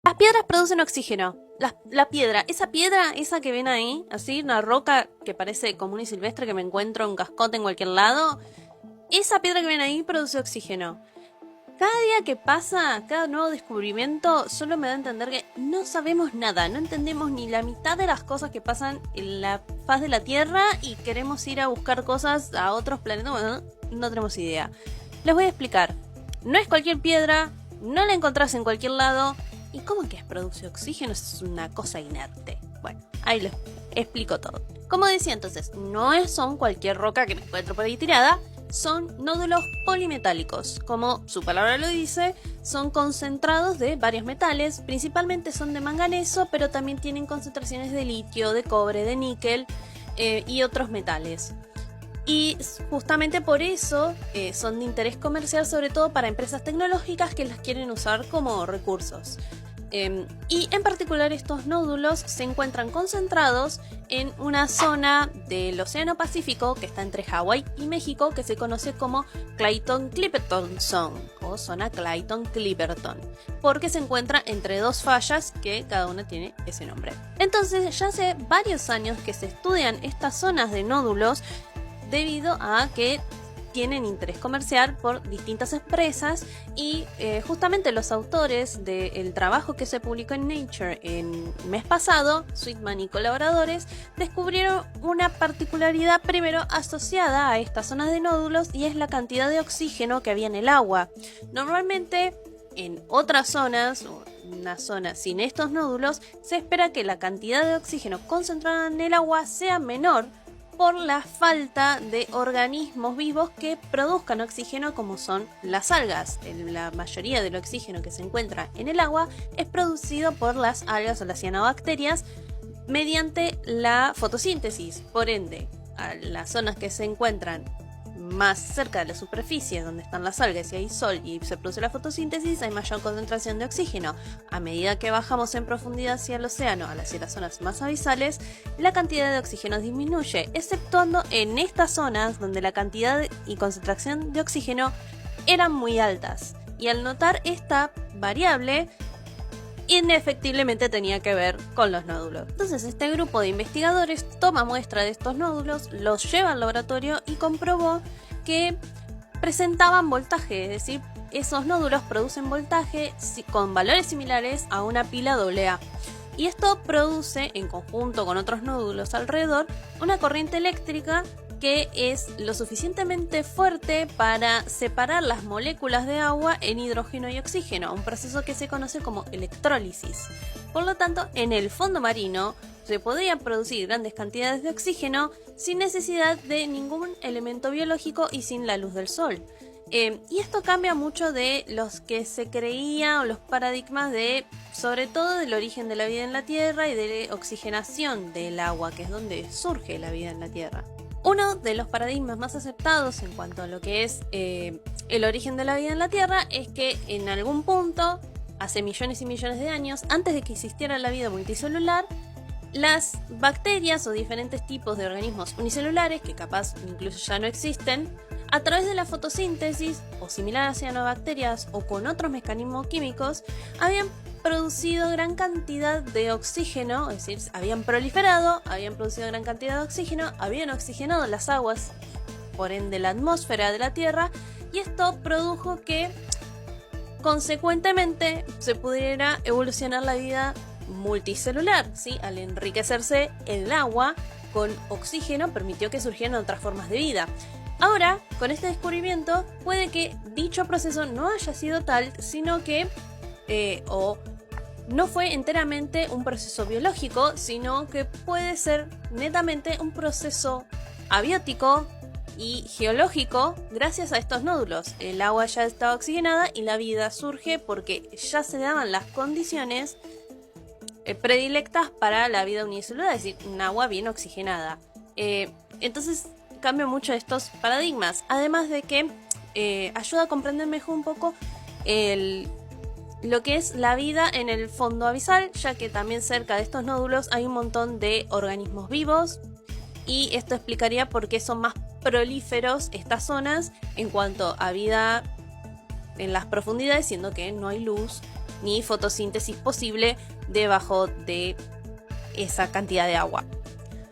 Las piedras producen oxígeno. La piedra, esa que ven ahí, así, una roca que parece común y silvestre que me encuentro en un cascote en cualquier lado, esa piedra que ven ahí produce oxígeno. Cada día que pasa, cada nuevo descubrimiento, solo me da a entender que no sabemos nada, no entendemos ni la mitad de las cosas que pasan en la faz de la Tierra y queremos ir a buscar cosas a otros planetas. Bueno, no tenemos idea. Les voy a explicar. No es cualquier piedra, no la encontrás en cualquier lado. ¿Y cómo que produce oxígeno? Es una cosa inerte. Bueno, ahí les explico todo. Como decía entonces, no son cualquier roca que me encuentro por ahí tirada. Son nódulos polimetálicos, como su palabra lo dice, son concentrados de varios metales, principalmente son de manganeso, pero también tienen concentraciones de litio, de cobre, de níquel y otros metales. Y justamente por eso son de interés comercial, sobre todo para empresas tecnológicas que las quieren usar como recursos. Y en particular estos nódulos se encuentran concentrados en una zona del Océano Pacífico que está entre Hawái y México, que se conoce como Clayton-Clipperton Zone o zona Clayton-Clipperton, porque se encuentra entre dos fallas que cada una tiene ese nombre. Entonces ya hace varios años que se estudian estas zonas de nódulos debido a que tienen interés comercial por distintas empresas y justamente los autores del trabajo que se publicó en Nature el mes pasado, Sweetman y colaboradores, descubrieron una particularidad primero asociada a estas zonas de nódulos y es la cantidad de oxígeno que había en el agua. Normalmente en otras zonas, una zona sin estos nódulos, se espera que la cantidad de oxígeno concentrada en el agua sea menor por la falta de organismos vivos que produzcan oxígeno, como son las algas. La mayoría del oxígeno que se encuentra en el agua es producido por las algas o las cianobacterias mediante la fotosíntesis. Por ende, a las zonas que se encuentran más cerca de la superficie, donde están las algas y hay sol y se produce la fotosíntesis, hay mayor concentración de oxígeno. A medida que bajamos en profundidad hacia el océano, hacia las zonas más abisales, la cantidad de oxígeno disminuye, exceptuando en estas zonas donde la cantidad y concentración de oxígeno eran muy altas. Y al notar esta variable, indefectiblemente tenía que ver con los nódulos. Entonces este grupo de investigadores toma muestra de estos nódulos, los lleva al laboratorio y comprobó que presentaban voltaje, es decir, esos nódulos producen voltaje con valores similares a una pila AA. Y esto produce, en conjunto con otros nódulos alrededor, una corriente eléctrica que es lo suficientemente fuerte para separar las moléculas de agua en hidrógeno y oxígeno, un proceso que se conoce como electrólisis. Por lo tanto, en el fondo marino se podían producir grandes cantidades de oxígeno sin necesidad de ningún elemento biológico y sin la luz del sol. Y esto cambia mucho de los que se creía o los paradigmas de, sobre todo, del origen de la vida en la Tierra y de la oxigenación del agua, que es donde surge la vida en la Tierra. Uno de los paradigmas más aceptados en cuanto a lo que es el origen de la vida en la Tierra es que en algún punto, hace millones y millones de años, antes de que existiera la vida multicelular, las bacterias o diferentes tipos de organismos unicelulares, que capaz incluso ya no existen, a través de la fotosíntesis o similar a cianobacterias o con otros mecanismos químicos, habían producido gran cantidad de oxígeno, es decir, habían proliferado, habían producido gran cantidad de oxígeno, habían oxigenado las aguas, por ende la atmósfera de la Tierra, y esto produjo que consecuentemente se pudiera evolucionar la vida multicelular, ¿sí? Al enriquecerse el agua con oxígeno permitió que surgieran otras formas de vida. Ahora, con este descubrimiento, puede que dicho proceso no haya sido tal, sino que no fue enteramente un proceso biológico, sino que puede ser netamente un proceso abiótico y geológico gracias a estos nódulos. El agua ya estaba oxigenada y la vida surge porque ya se daban las condiciones predilectas para la vida unicelular, es decir, un agua bien oxigenada. Entonces cambia mucho estos paradigmas, además de que ayuda a comprender mejor un poco lo que es la vida en el fondo abisal, ya que también cerca de estos nódulos hay un montón de organismos vivos y esto explicaría por qué son más prolíferos estas zonas en cuanto a vida en las profundidades, siendo que no hay luz ni fotosíntesis posible debajo de esa cantidad de agua.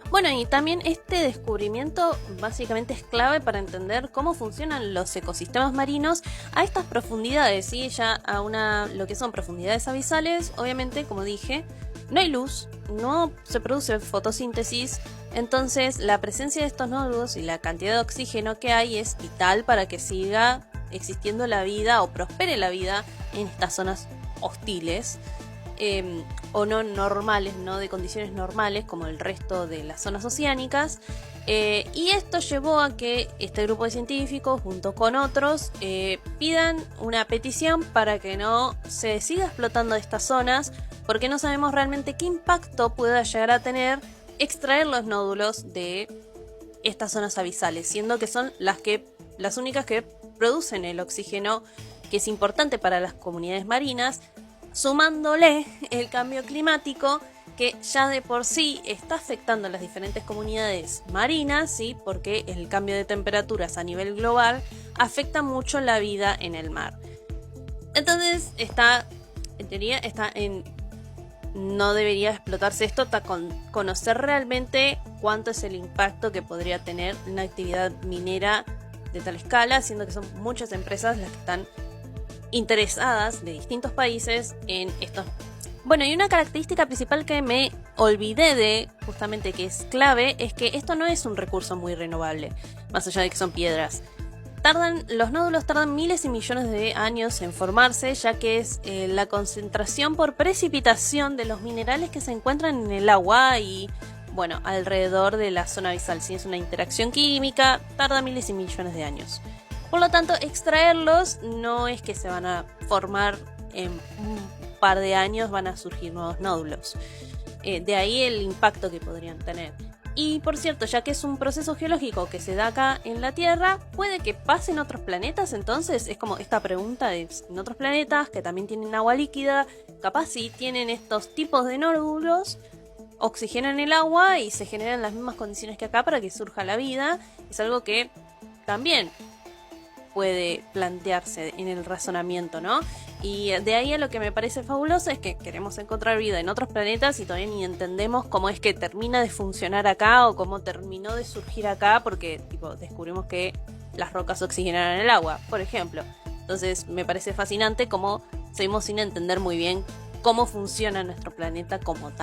Bueno, y también este descubrimiento básicamente es clave para entender cómo funcionan los ecosistemas marinos a estas profundidades, ¿sí? Ya a lo que son profundidades abisales, obviamente, como dije, no hay luz, no se produce fotosíntesis, entonces la presencia de estos nódulos y la cantidad de oxígeno que hay es vital para que siga existiendo la vida o prospere la vida en estas zonas hostiles. O no normales, no de condiciones normales como el resto de las zonas oceánicas, y esto llevó a que este grupo de científicos junto con otros pidan una petición para que no se siga explotando estas zonas, porque no sabemos realmente qué impacto pueda llegar a tener extraer los nódulos de estas zonas abisales, siendo que son las únicas que producen el oxígeno que es importante para las comunidades marinas, sumándole el cambio climático que ya de por sí está afectando a las diferentes comunidades marinas, ¿sí? Porque el cambio de temperaturas a nivel global afecta mucho la vida en el mar. Entonces en teoría no debería explotarse esto hasta conocer realmente cuánto es el impacto que podría tener una actividad minera de tal escala, siendo que son muchas empresas las que están interesadas de distintos países en esto. Bueno, y una característica principal que me olvidé de, justamente que es clave, es que esto no es un recurso muy renovable, más allá de que son piedras. Los nódulos tardan miles y millones de años en formarse, ya que es la concentración por precipitación de los minerales que se encuentran en el agua y, bueno, alrededor de la zona abisal. Si es una interacción química, tarda miles y millones de años. Por lo tanto, extraerlos no es que se van a formar en un par de años, van a surgir nuevos nódulos. De ahí el impacto que podrían tener. Y por cierto, ya que es un proceso geológico que se da acá en la Tierra, puede que pase en otros planetas. Entonces es como esta pregunta de en otros planetas que también tienen agua líquida, capaz si tienen estos tipos de nódulos, oxigenan el agua y se generan las mismas condiciones que acá para que surja la vida. Es algo que también puede plantearse en el razonamiento, ¿no? Y de ahí a lo que me parece fabuloso es que queremos encontrar vida en otros planetas y todavía ni entendemos cómo es que termina de funcionar acá o cómo terminó de surgir acá, porque descubrimos que las rocas oxigenan el agua, por ejemplo. Entonces me parece fascinante cómo seguimos sin entender muy bien cómo funciona nuestro planeta como tal.